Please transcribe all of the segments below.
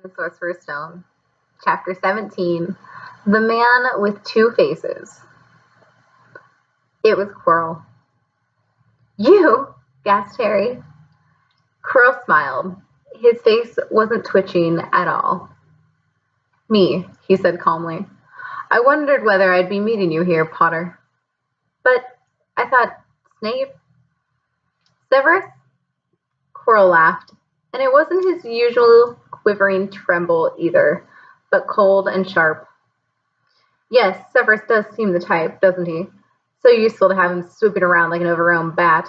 The Sorcerer's Stone, Chapter 17, The Man with Two Faces. It was Quirrell. You? Gasped Harry. Quirrell smiled. His face wasn't twitching at all. Me, he said calmly. I wondered whether I'd be meeting you here, Potter. But I thought, Snape? Severus? Quirrell laughed, and it wasn't his usual quivering tremble either, but cold and sharp. Yes, Severus does seem the type, doesn't he? So useful to have him swooping around like an overgrown bat.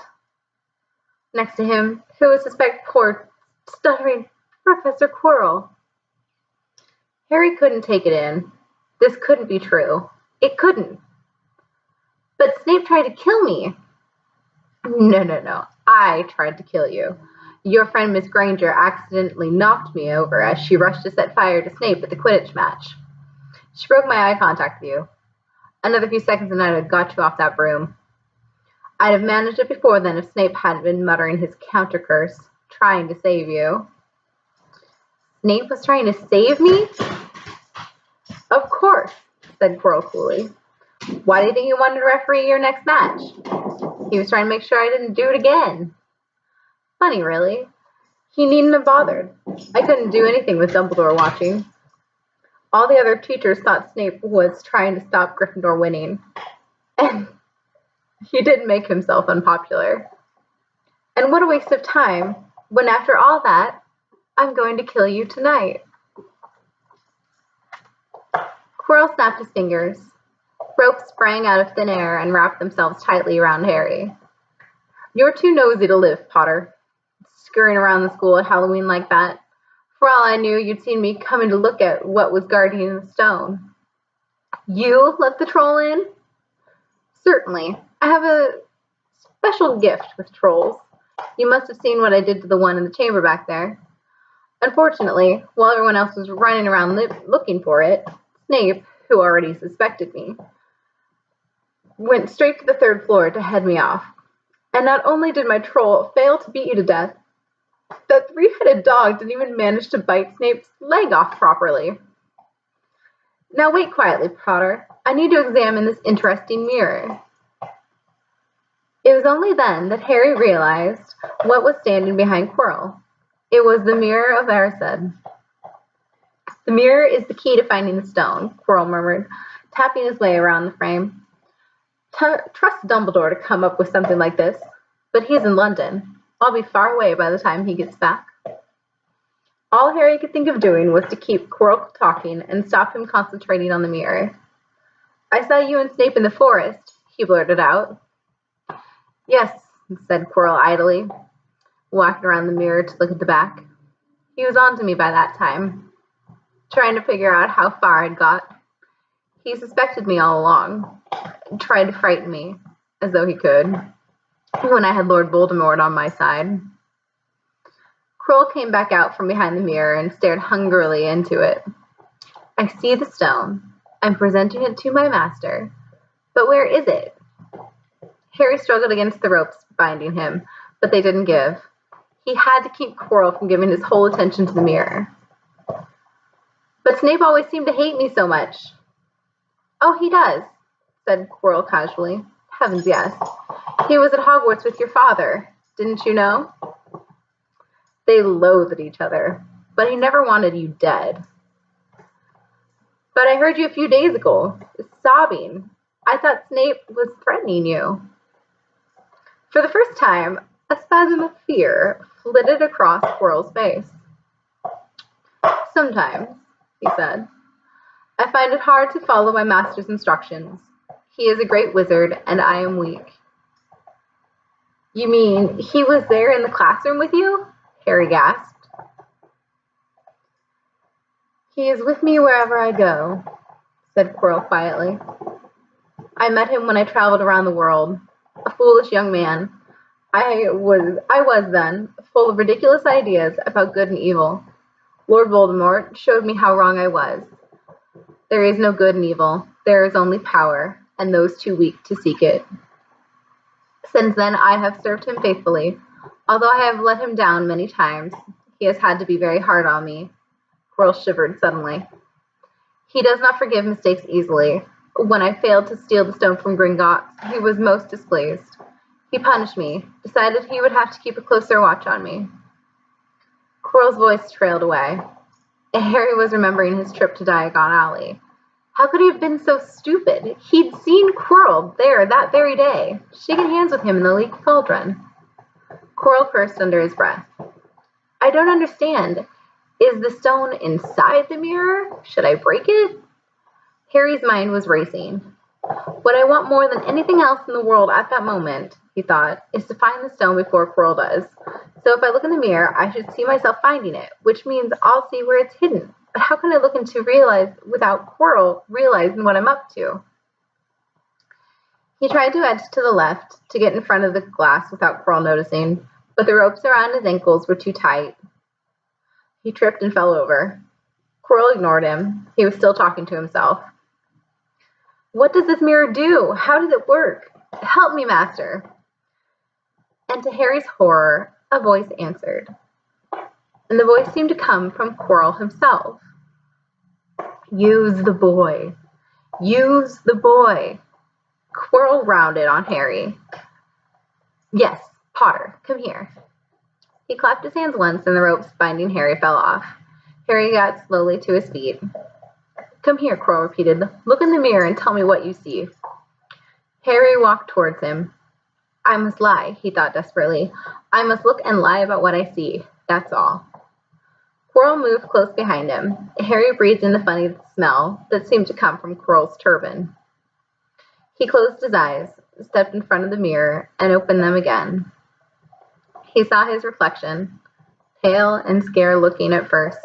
Next to him, who would suspect poor, stuttering Professor Quirrell? Harry couldn't take it in. This couldn't be true. It couldn't. But Snape tried to kill me. No. I tried to kill you. Your friend Miss Granger accidentally knocked me over as she rushed to set fire to Snape at the Quidditch match. She broke my eye contact with you. Another few seconds and I'd have got you off that broom. I'd have managed it before then if Snape hadn't been muttering his counter curse, trying to save you. Snape was trying to save me? Of course, said Quirrell coolly. Why do you think he wanted to referee your next match? He was trying to make sure I didn't do it again. Funny, really. He needn't have bothered. I couldn't do anything with Dumbledore watching. All the other teachers thought Snape was trying to stop Gryffindor winning. And he did make himself unpopular. And what a waste of time, when after all that, I'm going to kill you tonight. Quirrell snapped his fingers. Ropes sprang out of thin air and wrapped themselves tightly around Harry. You're too nosy to live, Potter. Scurrying around the school at Halloween like that. For all I knew, you'd seen me coming to look at what was guarding the stone. You let the troll in? Certainly. I have a special gift with trolls. You must have seen what I did to the one in the chamber back there. Unfortunately, while everyone else was running around looking for it, Snape, who already suspected me, went straight to the third floor to head me off. And not only did my troll fail to beat you to death, that three-headed dog didn't even manage to bite Snape's leg off properly. Now wait quietly, Potter. I need to examine this interesting mirror. It was only then that Harry realized what was standing behind Quirrell. It was the mirror of Erised. The mirror is the key to finding the stone, Quirrell murmured, tapping his way around the frame. Trust Dumbledore to come up with something like this, but he's in London. I'll be far away by the time he gets back. All Harry could think of doing was to keep Quirrell talking and stop him concentrating on the mirror. I saw you and Snape in the forest, he blurted out. Yes, said Quirrell idly, walking around the mirror to look at the back. He was on to me by that time, trying to figure out how far I'd got. He suspected me all along, tried to frighten me, as though he could, when I had Lord Voldemort on my side. Quirrell came back out from behind the mirror and stared hungrily into it. I see the stone. I'm presenting it to my master. But where is it? Harry struggled against the ropes binding him, but they didn't give. He had to keep Quirrell from giving his whole attention to the mirror. But Snape always seemed to hate me so much. Oh, he does, said Quirrell casually. Heavens, yes. He was at Hogwarts with your father. Didn't you know? They loathed each other, but he never wanted you dead. But I heard you a few days ago, sobbing. I thought Snape was threatening you. For the first time, a spasm of fear flitted across Quirrell's face. Sometimes, he said, I find it hard to follow my master's instructions. He is a great wizard, and I am weak. You mean he was there in the classroom with you? Harry gasped. He is with me wherever I go, said Quirrell quietly. I met him when I traveled around the world, a foolish young man. I was then full of ridiculous ideas about good and evil. Lord Voldemort showed me how wrong I was. There is no good and evil. There is only power, and those too weak to seek it. Since then, I have served him faithfully. Although I have let him down many times, he has had to be very hard on me. Quirrell shivered suddenly. He does not forgive mistakes easily. When I failed to steal the stone from Gringotts, he was most displeased. He punished me, decided he would have to keep a closer watch on me. Quirrell's voice trailed away. Harry was remembering his trip to Diagon Alley. How could he have been so stupid? He'd seen Quirrell there that very day, shaking hands with him in the Leaky Cauldron. Quirrell cursed under his breath. I don't understand. Is the stone inside the mirror? Should I break it? Harry's mind was racing. What I want more than anything else in the world at that moment, he thought, is to find the stone before Quirrell does. So if I look in the mirror, I should see myself finding it, which means I'll see where it's hidden. But how can I look into realize without Quirrell realizing what I'm up to? He tried to edge to the left to get in front of the glass without Quirrell noticing, but the ropes around his ankles were too tight. He tripped and fell over. Quirrell ignored him. He was still talking to himself. What does this mirror do? How does it work? Help me, Master. And to Harry's horror, a voice answered. And the voice seemed to come from Quirrell himself. Use the boy. Use the boy. Quirrell rounded on Harry. Yes, Potter, come here. He clapped his hands once and the ropes binding Harry fell off. Harry got slowly to his feet. Come here, Quirrell repeated. Look in the mirror and tell me what you see. Harry walked towards him. I must lie, he thought desperately. I must look and lie about what I see. That's all. Quirrell moved close behind him. Harry breathed in the funny smell that seemed to come from Quirrell's turban. He closed his eyes, stepped in front of the mirror, and opened them again. He saw his reflection, pale and scared-looking at first,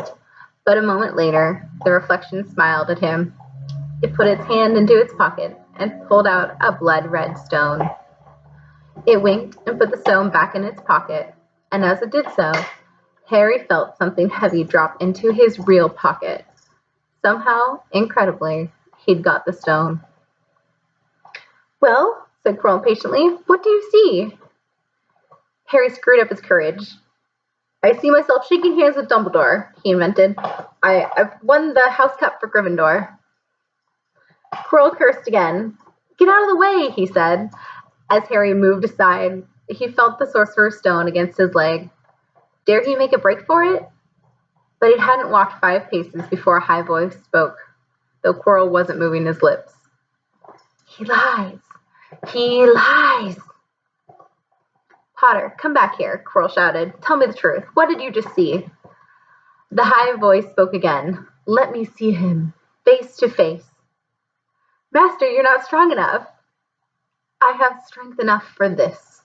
but a moment later, the reflection smiled at him. It put its hand into its pocket and pulled out a blood-red stone. It winked and put the stone back in its pocket, and as it did so, Harry felt something heavy drop into his real pocket. Somehow, incredibly, he'd got the stone. Well, said Quirrell impatiently, what do you see? Harry screwed up his courage. I see myself shaking hands with Dumbledore, he invented. I've won the House Cup for Gryffindor. Quirrell cursed again. Get out of the way, he said. As Harry moved aside, he felt the Sorcerer's Stone against his leg. Dare he make a break for it? But he hadn't walked 5 paces before a high voice spoke, though Quirrell wasn't moving his lips. He lies. He lies. Potter, come back here, Quirrell shouted. Tell me the truth. What did you just see? The high voice spoke again. Let me see him, face to face. Master, you're not strong enough. I have strength enough for this.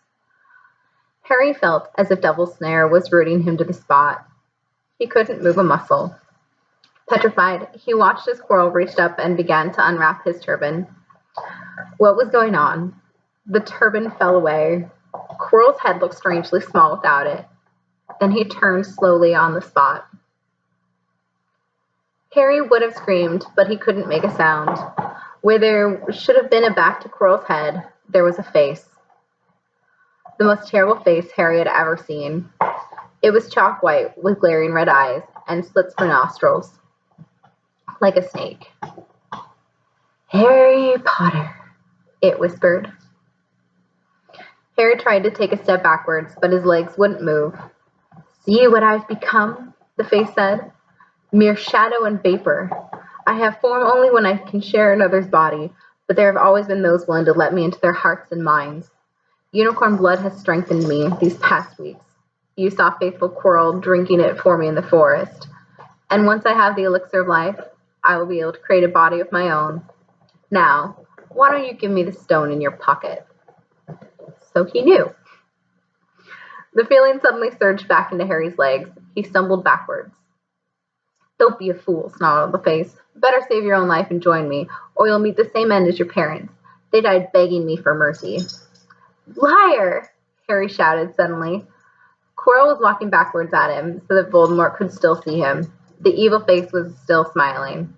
Harry felt as if Devil's Snare was rooting him to the spot. He couldn't move a muscle. Petrified, he watched as Quirrell reached up and began to unwrap his turban. What was going on? The turban fell away. Quirrell's head looked strangely small without it. Then he turned slowly on the spot. Harry would have screamed, but he couldn't make a sound. Where there should have been a back to Quirrell's head, there was a face. The most terrible face Harry had ever seen. It was chalk white with glaring red eyes and slits for nostrils. Like a snake. Harry Potter, it whispered. Harry tried to take a step backwards, but his legs wouldn't move. See what I've become, the face said. Mere shadow and vapor. I have form only when I can share another's body, but there have always been those willing to let me into their hearts and minds. Unicorn blood has strengthened me these past weeks. You saw faithful Quirrell drinking it for me in the forest. And once I have the elixir of life, I will be able to create a body of my own. Now, why don't you give me the stone in your pocket? So he knew. The feeling suddenly surged back into Harry's legs. He stumbled backwards. Don't be a fool, snarled the face. Better save your own life and join me, or you'll meet the same end as your parents. They died begging me for mercy. Liar! Harry shouted suddenly. Quirrell was walking backwards at him, so that Voldemort could still see him. The evil face was still smiling.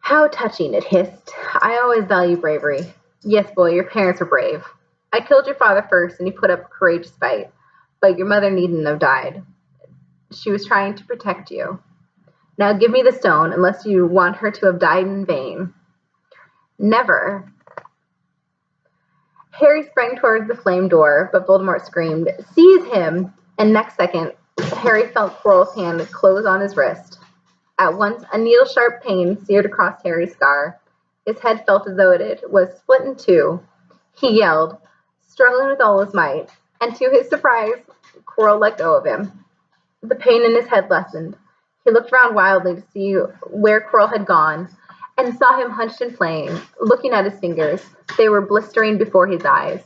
How touching, it hissed. I always value bravery. Yes, boy, your parents were brave. I killed your father first, and you put up a courageous fight. But your mother needn't have died. She was trying to protect you. Now give me the stone, unless you want her to have died in vain." "Never." Harry sprang towards the flame door, but Voldemort screamed, "Seize him!" And next second, Harry felt Quirrell's hand close on his wrist. At once, a needle-sharp pain seared across Harry's scar. His head felt as though it was split in two. He yelled, struggling with all his might, and to his surprise, Quirrell let go of him. The pain in his head lessened. He looked around wildly to see where Quirrell had gone, and saw him hunched in flame, looking at his fingers. They were blistering before his eyes.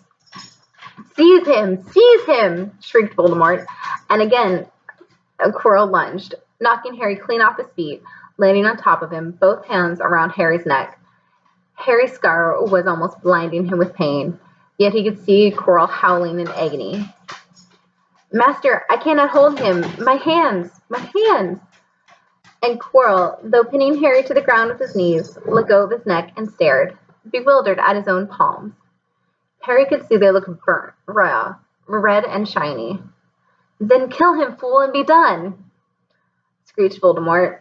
"Seize him! Seize him!" shrieked Voldemort, and again Quirrell lunged, knocking Harry clean off his feet, landing on top of him, both hands around Harry's neck. Harry's scar was almost blinding him with pain, yet he could see Quirrell howling in agony. "Master, I cannot hold him! My hands! My hands!" And Quirrell, though pinning Harry to the ground with his knees, let go of his neck and stared, bewildered at his own palms. Harry could see they looked burnt, raw, red and shiny. "Then kill him, fool, and be done!" screeched Voldemort.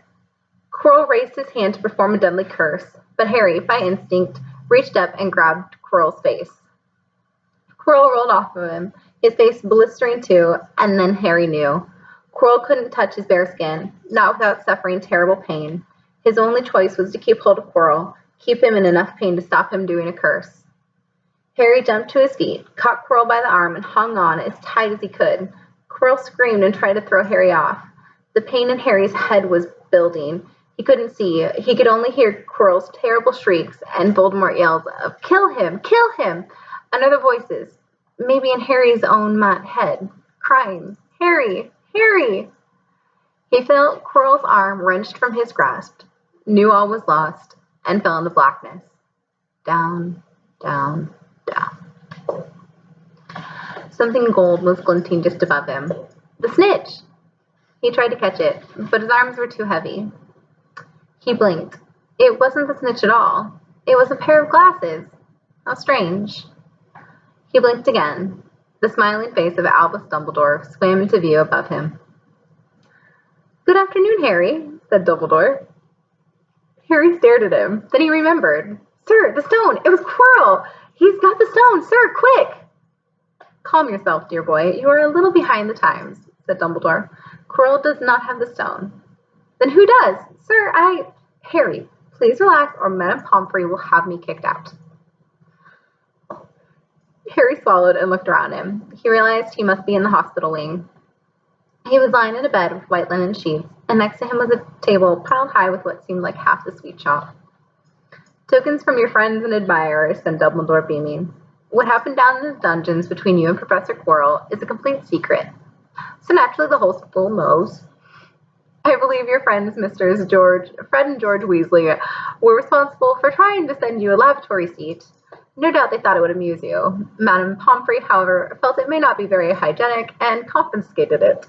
Quirrell raised his hand to perform a deadly curse, but Harry, by instinct, reached up and grabbed Quirrell's face. Quirrell rolled off of him, his face blistering too, and then Harry knew. Quirrell couldn't touch his bare skin, not without suffering terrible pain. His only choice was to keep hold of Quirrell, keep him in enough pain to stop him doing a curse. Harry jumped to his feet, caught Quirrell by the arm, and hung on as tight as he could. Quirrell screamed and tried to throw Harry off. The pain in Harry's head was building. He couldn't see. He could only hear Quirrell's terrible shrieks, and Voldemort yelled, "Kill him! Kill him!" and other voices, maybe in Harry's own head, crying, "Harry! Harry!" He felt Quirrell's arm wrenched from his grasp, knew all was lost, and fell in the blackness. Down, down, down. Something gold was glinting just above him. The snitch! He tried to catch it, but his arms were too heavy. He blinked. It wasn't the snitch at all. It was a pair of glasses. How strange. He blinked again. The smiling face of Albus Dumbledore swam into view above him. "Good afternoon, Harry," said Dumbledore. Harry stared at him. Then he remembered. "Sir, the stone! It was Quirrell! He's got the stone! Sir, quick!" "Calm yourself, dear boy. You are a little behind the times," said Dumbledore. "Quirrell does not have the stone." "Then who does? Sir, Harry, please relax or Madame Pomfrey will have me kicked out." Harry swallowed and looked around him. He realized he must be in the hospital wing. He was lying in a bed with white linen sheets, and next to him was a table piled high with what seemed like half the sweet shop. "Tokens from your friends and admirers," said Dumbledore, beaming. "What happened down in the dungeons between you and Professor Quirrell is a complete secret. So naturally the whole school knows. I believe your friends, Fred and George Weasley, were responsible for trying to send you a lavatory seat. No doubt they thought it would amuse you. Madame Pomfrey, however, felt it may not be very hygienic and confiscated it."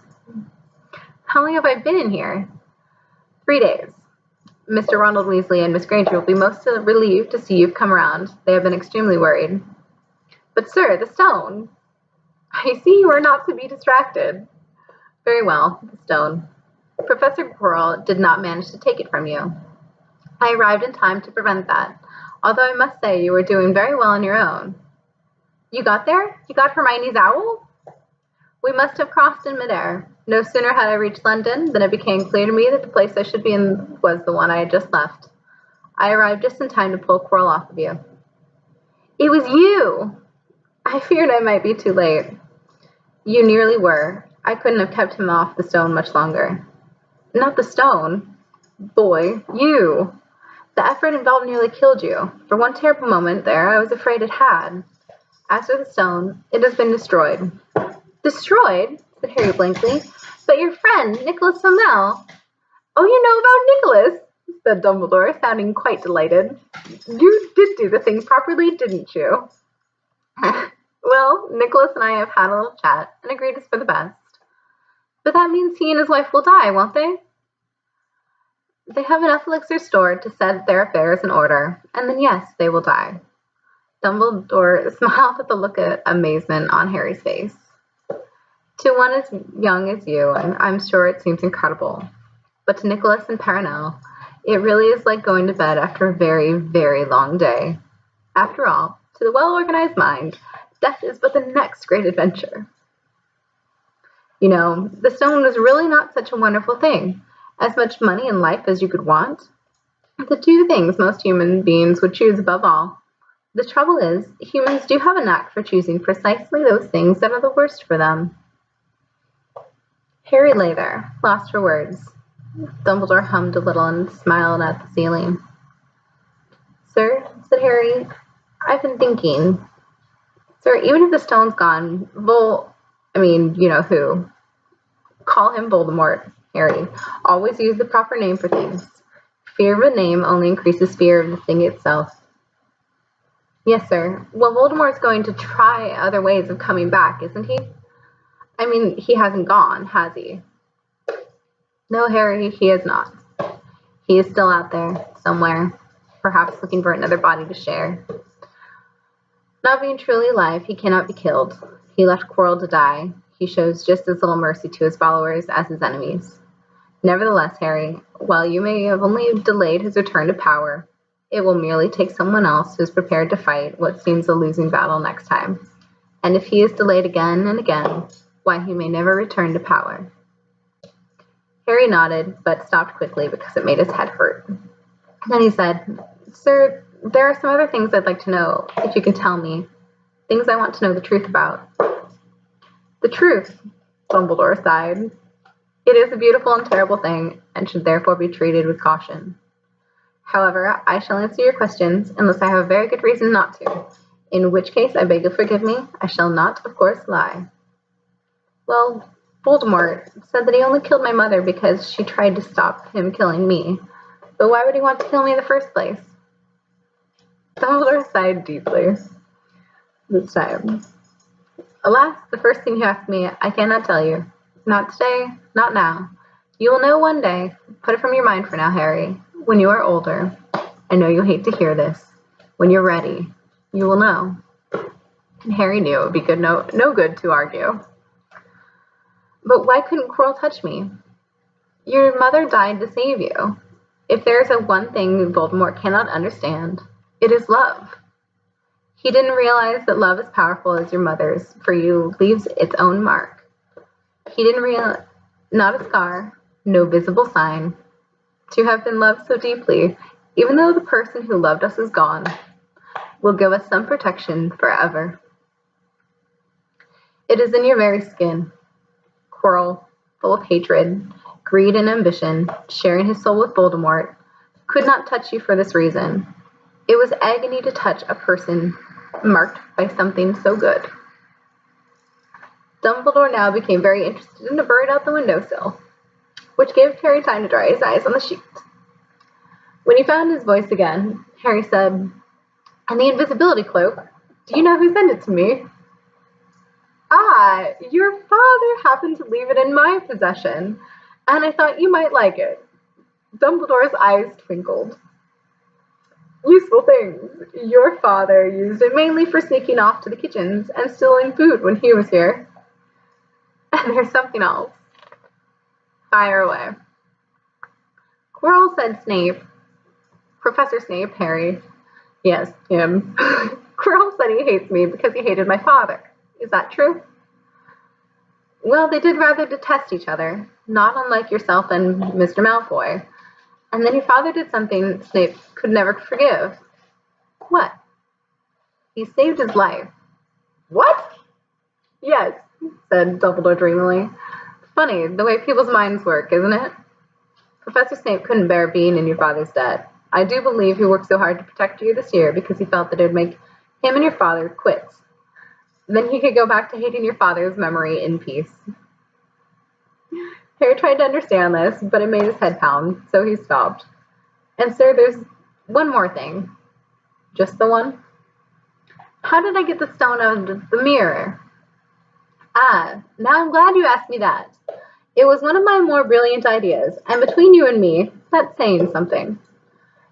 "How long have I been in here?" 3 days. Mr. Ronald Weasley and Miss Granger will be most relieved to see you've come around. They have been extremely worried." "But, sir, the stone." "I see you are not to be distracted." "Very well, the stone. Professor Quirrell did not manage to take it from you. I arrived in time to prevent that, although I must say you were doing very well on your own." "You got there? You got Hermione's owl?" "We must have crossed in midair. No sooner had I reached London than it became clear to me that the place I should be in was the one I had just left. I arrived just in time to pull Quirrell off of you." "It was you!" "I feared I might be too late." "You nearly were. I couldn't have kept him off the stone much longer." "Not the stone. Boy, you. The effort involved nearly killed you. For one terrible moment there, I was afraid it had. As for the stone, it has been destroyed." "Destroyed?" said Harry blankly. "But your friend, Nicholas Flamel." "Oh, you know about Nicholas?" said Dumbledore, sounding quite delighted. "You did do the thing properly, didn't you?" "Well, Nicholas and I have had a little chat and agreed it's for the best. But that means he and his wife will die, won't they?" "They have enough elixir stored to set their affairs in order, and then yes, they will die." Dumbledore smiled at the look of amazement on Harry's face. To one as young as you, I'm sure it seems incredible. But to Nicholas and Paranel, it really is like going to bed after a very, very long day. After all, to the well-organized mind, death is but the next great adventure. You know, the stone was really not such a wonderful thing. As much money and life as you could want. The two things most human beings would choose above all. The trouble is, humans do have a knack for choosing precisely those things that are the worst for them. Harry lay there, lost for words. Dumbledore hummed a little and smiled at the ceiling. Sir, said Harry, I've been thinking. Sir, even if the stone's gone, you know who. Call him Voldemort, Harry. Always use the proper name for things. Fear of a name only increases fear of the thing itself. Yes, sir. Well, Voldemort's going to try other ways of coming back, isn't he? I mean, he hasn't gone, has he? No, Harry, he has not. He is still out there, somewhere, perhaps looking for another body to share. Not being truly alive, he cannot be killed. He left Quirrell to die. He shows just as little mercy to his followers as his enemies. Nevertheless, Harry, while you may have only delayed his return to power, it will merely take someone else who is prepared to fight what seems a losing battle next time. And if he is delayed again and again, why, he may never return to power. Harry nodded, but stopped quickly because it made his head hurt. Then he said, Sir, there are some other things I'd like to know, if you can tell me. Things I want to know the truth about. The truth, Dumbledore sighed. It is a beautiful and terrible thing, and should therefore be treated with caution. However, I shall answer your questions, unless I have a very good reason not to, in which case, I beg you'll forgive me, I shall not, of course, lie. Well, Voldemort said that he only killed my mother because she tried to stop him killing me. But why would he want to kill me in the first place? Dumbledore sighed deeply. This time. Alas, the first thing you asked me, I cannot tell you. Not today, not now. You will know one day. Put it from your mind for now, Harry. When you are older, I know you hate to hear this. When you're ready, you will know. And Harry knew it would be no good to argue. But why couldn't Quirrell touch me? Your mother died to save you. If there is one thing Voldemort cannot understand, it is love. He didn't realize that love as powerful as your mother's for you leaves its own mark. He didn't realize, not a scar, no visible sign, to have been loved so deeply, even though the person who loved us is gone, will give us some protection forever. It is in your very skin. Quirrell, full of hatred, greed, and ambition, sharing his soul with Voldemort, could not touch you for this reason. It was agony to touch a person marked by something so good. Dumbledore now became very interested in a bird out the windowsill, which gave Harry time to dry his eyes on the sheet. When he found his voice again, Harry said, And the invisibility cloak, do you know who sent it to me? Ah, your father happened to leave it in my possession, and I thought you might like it. Dumbledore's eyes twinkled. Useful things. Your father used it mainly for sneaking off to the kitchens and stealing food when he was here. And there's something else. Fire away. Quirrell said Snape. Professor Snape, Harry. Yes, him. Quirrell said he hates me because he hated my father. Is that true? Well, they did rather detest each other, not unlike yourself and Mr. Malfoy. And then your father did something Snape could never forgive. What? He saved his life. What? Yes, said Dumbledore dreamily. Funny, the way people's minds work, isn't it? Professor Snape couldn't bear being in your father's debt. I do believe he worked so hard to protect you this year because he felt that it would make him and your father quits. Then he could go back to hating your father's memory in peace. Harry tried to understand this, but it made his head pound, so he stopped. And sir, there's one more thing. Just the one? How did I get the stone out of the mirror? Ah, now I'm glad you asked me that. It was one of my more brilliant ideas, and between you and me, that's saying something.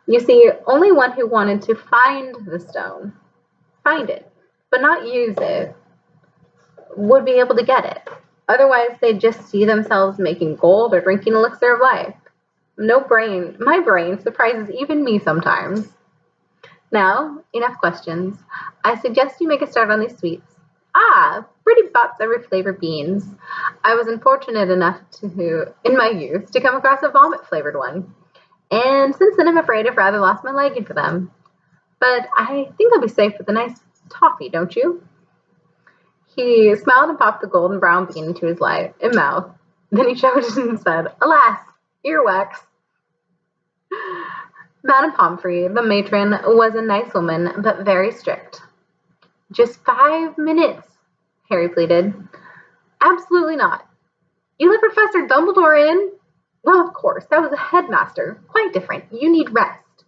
You see, only one who wanted to find the stone, find it, but not use it, would be able to get it. Otherwise, they'd just see themselves making gold or drinking elixir of life. My brain surprises even me sometimes. Now, enough questions. I suggest you make a start on these sweets. Ah, pretty butts every flavor beans. I was unfortunate enough in my youth, to come across a vomit-flavored one. And since then, I'm afraid I've rather lost my liking for them. But I think I'll be safe with a nice toffee, don't you? He smiled and popped the golden brown bean into his mouth. Then he showed it and said, "Alas, earwax." Madame Pomfrey, the matron, was a nice woman, but very strict. "Just 5 minutes," Harry pleaded. "Absolutely not. You let Professor Dumbledore in?" "Well, of course, that was a headmaster. Quite different. You need rest."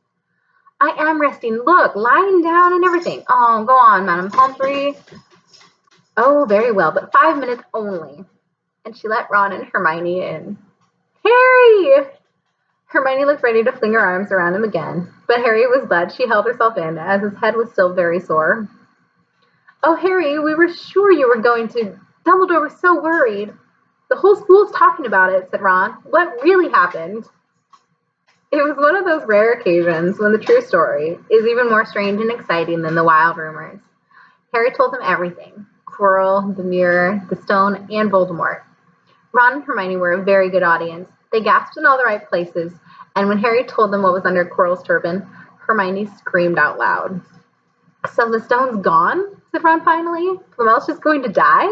"I am resting. Look, lying down and everything." "Oh, go on, Madame Pomfrey." "Oh, very well, but 5 minutes only." And she let Ron and Hermione in. "Harry!" Hermione looked ready to fling her arms around him again, but Harry was glad she held herself in, as his head was still very sore. "Oh, Harry, we were sure you were going to. Dumbledore was so worried. The whole school's talking about it," said Ron. "What really happened?" It was one of those rare occasions when the true story is even more strange and exciting than the wild rumors. Harry told them everything: Quirrell, the mirror, the stone, and Voldemort. Ron and Hermione were a very good audience. They gasped in all the right places, and when Harry told them what was under Quirrell's turban, Hermione screamed out loud. "So the stone's gone?" said Ron finally. "Flamel's just going to die?"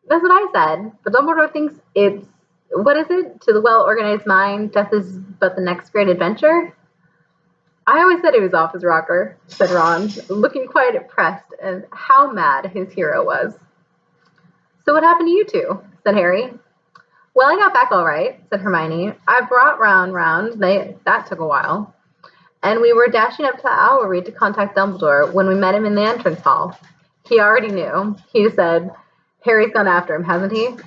"That's what I said, but Dumbledore thinks it's, what is it? To the well-organized mind, death is but the next great adventure." "I always said he was off his rocker," said Ron, looking quite impressed at how mad his hero was. "So what happened to you two?" said Harry. "Well, I got back all right," said Hermione. "I brought Ron round. That took a while. And we were dashing up to the Owlry to contact Dumbledore when we met him in the entrance hall. He already knew. He said, 'Harry's gone after him, hasn't he?'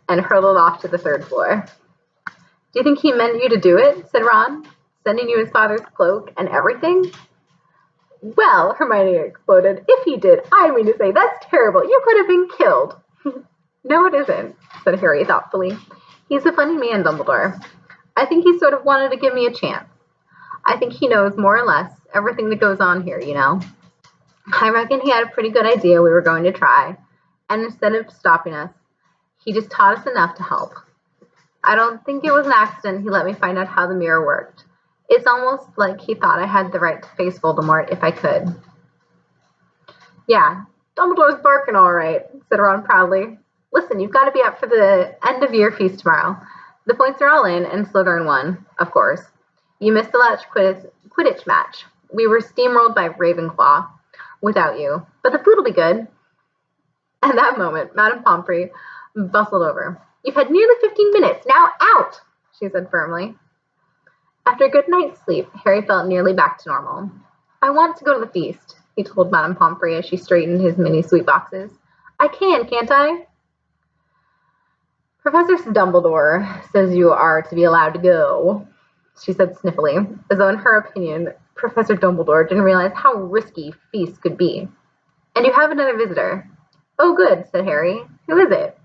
and hurtled off to the 3rd floor. "Do you think he meant you to do it?" said Ron. "Sending you his father's cloak and everything?" "Well," Hermione exploded, "if he did, I mean to say, that's terrible. You could have been killed." "No, it isn't," said Harry thoughtfully. "He's a funny man, Dumbledore. I think he sort of wanted to give me a chance. I think he knows more or less everything that goes on here, you know. I reckon he had a pretty good idea we were going to try, and instead of stopping us, he just taught us enough to help. I don't think it was an accident he let me find out how the mirror worked. It's almost like he thought I had the right to face Voldemort if I could." "Yeah, Dumbledore's barking all right," said Ron proudly. "Listen, you've got to be up for the end-of-year feast tomorrow. The points are all in, and Slytherin won, of course. You missed the last Quidditch match. We were steamrolled by Ravenclaw without you, but the food will be good." At that moment, Madame Pomfrey bustled over. "You've had nearly 15 minutes. Now out," she said firmly. After a good night's sleep, Harry felt nearly back to normal. "I want to go to the feast," he told Madame Pomfrey as she straightened his mini sweet boxes. "I can, can't I?" "Professor Dumbledore says you are to be allowed to go," she said sniffily, as though in her opinion, Professor Dumbledore didn't realize how risky feasts could be. "And you have another visitor." "Oh, good," said Harry. "Who is it?"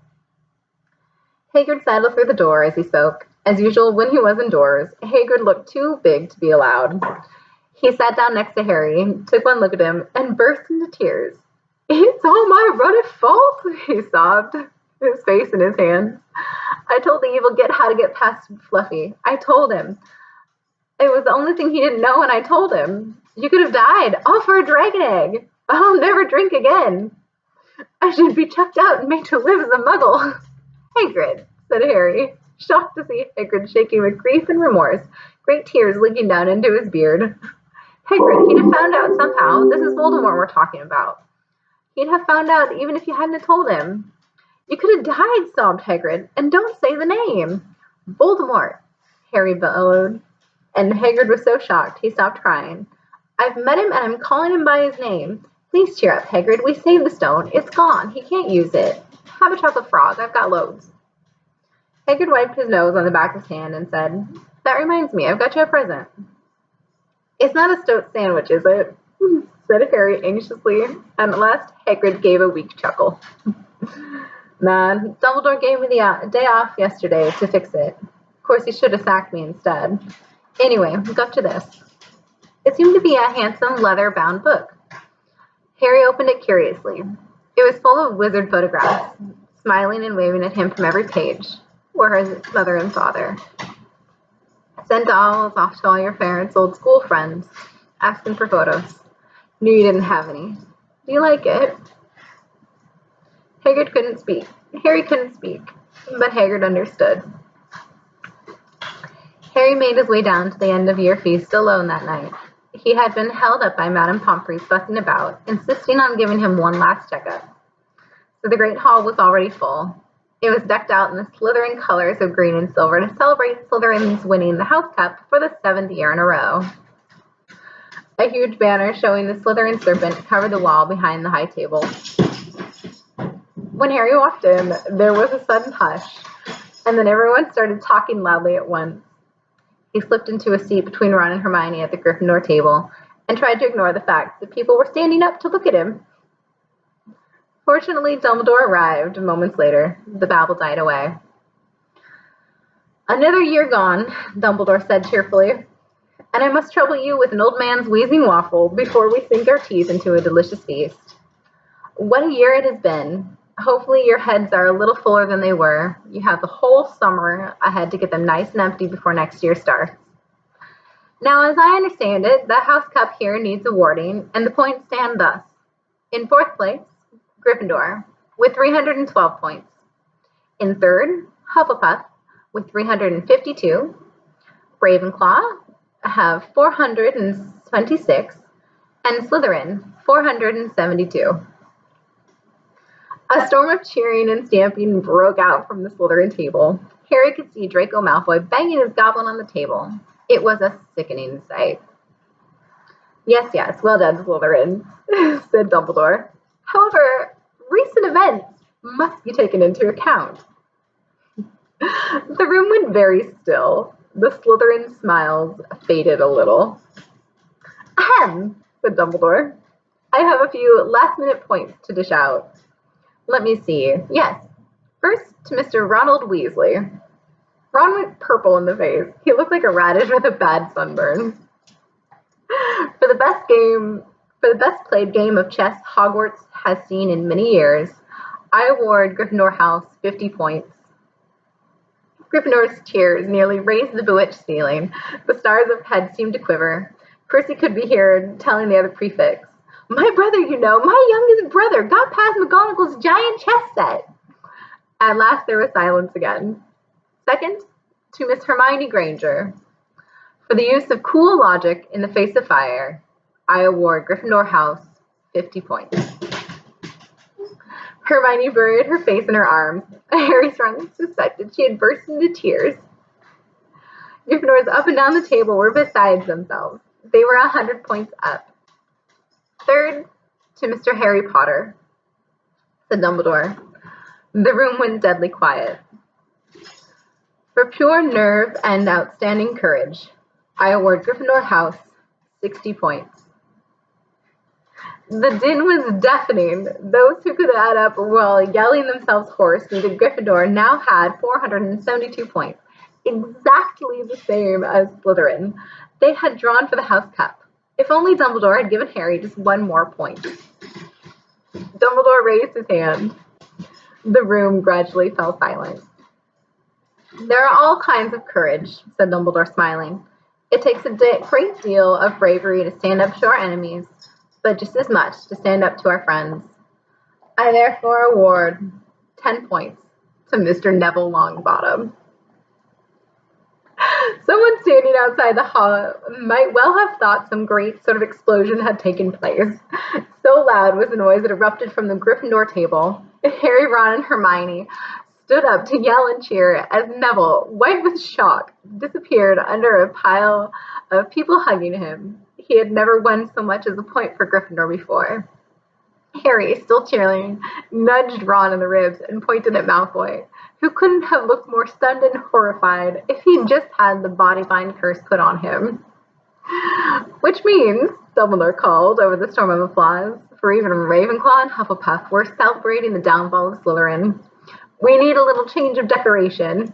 Hagrid sidled through the door as he spoke. As usual, when he was indoors, Hagrid looked too big to be allowed. He sat down next to Harry, took one look at him, and burst into tears. "It's all my running fault," he sobbed, his face in his hands. "I told the evil git how to get past Fluffy. I told him. It was the only thing he didn't know, and I told him. You could have died, all for a dragon egg. I'll never drink again. I should be chucked out and made to live as a muggle." "Hagrid," said Harry, shocked to see Hagrid shaking with grief and remorse, great tears leaking down into his beard. "Hagrid, he'd have found out somehow. This is Voldemort we're talking about. He'd have found out even if you hadn't told him." "You could have died," sobbed Hagrid, "and don't say the name." "Voldemort," Harry bellowed, and Hagrid was so shocked he stopped crying. "I've met him and I'm calling him by his name. Please cheer up, Hagrid. We saved the stone. It's gone. He can't use it. Have a chocolate frog. I've got loads." Hagrid wiped his nose on the back of his hand and said, "That reminds me, I've got you a present." "It's not a stoat sandwich, is it?" said Harry anxiously, and at last Hagrid gave a weak chuckle. Nah, Dumbledore gave me the day off yesterday to fix it. Of course, he should have sacked me instead. Anyway, got to this. It seemed to be a handsome leather-bound book. Harry opened it curiously. It was full of wizard photographs. Smiling and waving at him from every page were his mother and father. Send dolls off to all your parents' old school friends. Ask them for photos. Knew you didn't have any. Do you like it? Hagrid couldn't speak. Harry couldn't speak, but Hagrid understood. Harry made his way down to the end-of-year feast alone that night. He had been held up by Madame Pomfrey's fussing about, insisting on giving him one last checkup. So the great hall was already full. It was decked out in the Slytherin colors of green and silver to celebrate Slytherin's winning the House Cup for the 7th year in a row. A huge banner showing the Slytherin serpent covered the wall behind the high table. When Harry walked in, there was a sudden hush, and then everyone started talking loudly at once. He slipped into a seat between Ron and Hermione at the Gryffindor table and tried to ignore the fact that people were standing up to look at him. Fortunately, Dumbledore arrived moments later. The babble died away. Another year gone, Dumbledore said cheerfully, and I must trouble you with an old man's wheezing waffle before we sink our teeth into a delicious feast. What a year it has been. Hopefully your heads are a little fuller than they were. You have the whole summer ahead to get them nice and empty before next year starts. Now, as I understand it, the House Cup here needs awarding, and the points stand thus. In 4th place, Gryffindor, with 312 points. In 3rd, Hufflepuff, with 352. Ravenclaw have 426, and Slytherin, 472. A storm of cheering and stamping broke out from the Slytherin table. Harry could see Draco Malfoy banging his goblin on the table. It was a sickening sight. Yes, well done, Slytherin, said Dumbledore. However, recent events must be taken into account. The room went very still. The Slytherin smiles faded a little. Ahem, said Dumbledore. I have a few last-minute points to dish out. Let me see. Yes. First, to Mr. Ronald Weasley. Ron went purple in the face. He looked like a radish with a bad sunburn. For the best played game of chess Hogwarts has seen in many years, I award Gryffindor House 50 points. Gryffindor's cheers nearly raised the bewitched ceiling. The stars of heads seemed to quiver. Percy could be heard telling the other prefects, my brother, my youngest brother, got past McGonagall's giant chess set. At last there was silence again. Second, to Miss Hermione Granger. For the use of cool logic in the face of fire, I award Gryffindor House 50 points. Hermione buried her face in her arms. Harry strongly suspected she had burst into tears. Gryffindors up and down the table were beside themselves. They were 100 points up. Third, to Mr. Harry Potter, said Dumbledore. The room went deadly quiet. For pure nerve and outstanding courage, I award Gryffindor House 60 points. The din was deafening. Those who could add up while yelling themselves hoarse knew that Gryffindor now had 472 points, exactly the same as Slytherin. They had drawn for the House Cup. If only Dumbledore had given Harry just one more point. Dumbledore raised his hand. The room gradually fell silent. There are all kinds of courage, said Dumbledore, smiling. It takes a great deal of bravery to stand up to our enemies, but just as much to stand up to our friends. I therefore award 10 points to Mr. Neville Longbottom. Someone standing outside the hall might well have thought some great sort of explosion had taken place. So loud was the noise that erupted from the Gryffindor table. Harry, Ron, and Hermione stood up to yell and cheer as Neville, white with shock, disappeared under a pile of people hugging him. He had never won so much as a point for Gryffindor before. Harry, still cheering, nudged Ron in the ribs and pointed at Malfoy, who couldn't have looked more stunned and horrified if he'd just had the body-bind curse put on him. Which means, Dumbledore called over the storm of applause, for even Ravenclaw and Hufflepuff were celebrating the downfall of Slytherin. We need a little change of decoration.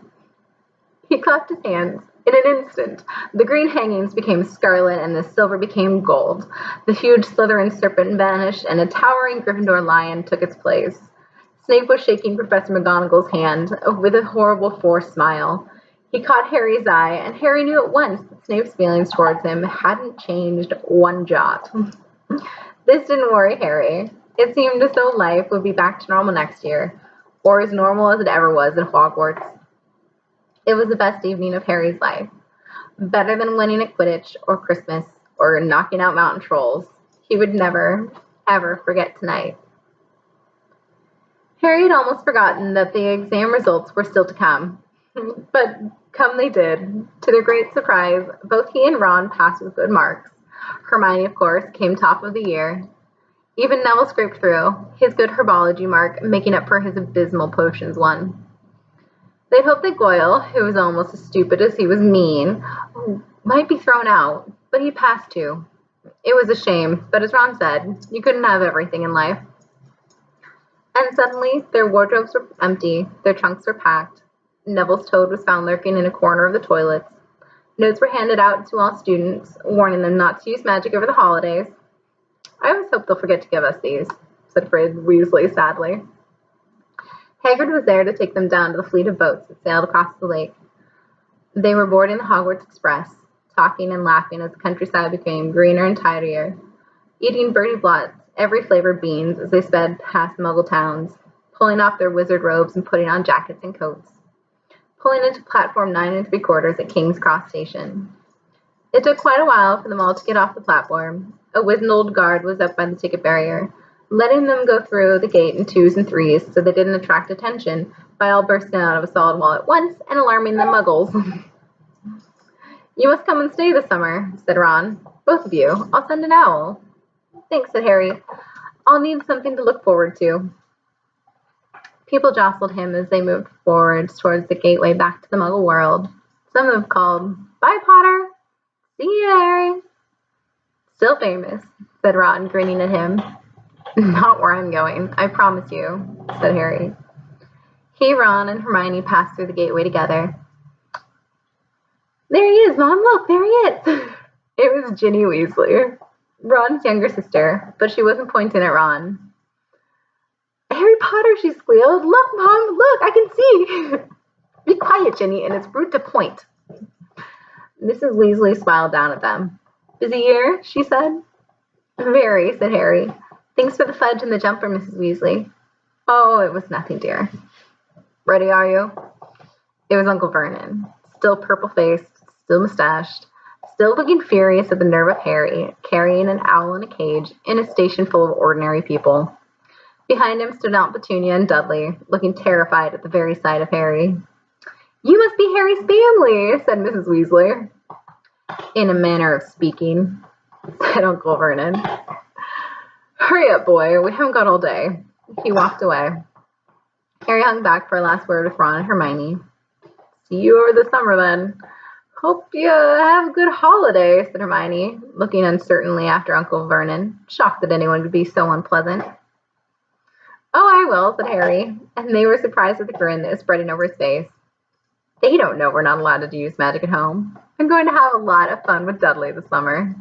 He clapped his hands. In an instant, the green hangings became scarlet and the silver became gold. The huge Slytherin serpent vanished and a towering Gryffindor lion took its place. Snape was shaking Professor McGonagall's hand with a horrible forced smile. He caught Harry's eye, and Harry knew at once that Snape's feelings towards him hadn't changed one jot. This didn't worry Harry. It seemed as though life would be back to normal next year, or as normal as it ever was at Hogwarts. It was the best evening of Harry's life. Better than winning at Quidditch or Christmas or knocking out mountain trolls. He would never, ever forget tonight. Harry had almost forgotten that the exam results were still to come. But come they did. To their great surprise, both he and Ron passed with good marks. Hermione, of course, came top of the year. Even Neville scraped through, his good herbology mark making up for his abysmal potions one. They'd hoped that Goyle, who was almost as stupid as he was mean, might be thrown out, but he passed too. It was a shame, but as Ron said, you couldn't have everything in life. And suddenly, their wardrobes were empty, their trunks were packed. Neville's toad was found lurking in a corner of the toilets. Notes were handed out to all students, warning them not to use magic over the holidays. I always hope they'll forget to give us these, said Fred Weasley sadly. Hagrid was there to take them down to the fleet of boats that sailed across the lake. They were boarding the Hogwarts Express, talking and laughing as the countryside became greener and tidier, eating Bertie Blott's every flavored beans as they sped past Muggle towns, pulling off their wizard robes and putting on jackets and coats, pulling into platform 9 3/4 at King's Cross Station. It took quite a while for them all to get off the platform. A wizened old guard was up by the ticket barrier, letting them go through the gate in 2s and 3s so they didn't attract attention by all bursting out of a solid wall at once and alarming the Muggles. You must come and stay this summer, said Ron. Both of you. I'll send an owl. Thanks, said Harry. I'll need something to look forward to. People jostled him as they moved forward towards the gateway back to the Muggle world. Some of them called, Bye, Potter. See you, Harry. Still famous, said Ron, grinning at him. Not where I'm going, I promise you, said Harry. He, Ron, and Hermione passed through the gateway together. There he is, Mom, look, there he is. It was Ginny Weasley, Ron's younger sister, but she wasn't pointing at Ron. Harry Potter, she squealed. Look, Mom, look, I can see. Be quiet, Ginny, and it's rude to point. Mrs. Weasley smiled down at them. Busy year, she said. Very, said Harry. Thanks for the fudge and the jumper, Mrs. Weasley. Oh, it was nothing, dear. Ready, are you? It was Uncle Vernon, still purple-faced, still mustached, still looking furious at the nerve of Harry, carrying an owl in a cage in a station full of ordinary people. Behind him stood Aunt Petunia and Dudley, looking terrified at the very sight of Harry. You must be Harry's family, said Mrs. Weasley. In a manner of speaking, said Uncle Vernon. Hurry up, boy, we haven't got all day. He walked away. Harry hung back for a last word with Ron and Hermione. See you over the summer, then. Hope you have a good holiday, said Hermione, looking uncertainly after Uncle Vernon, shocked that anyone would be so unpleasant. Oh, I will, said Harry, and they were surprised at the grin that was spreading over his face. They don't know we're not allowed to use magic at home. I'm going to have a lot of fun with Dudley this summer.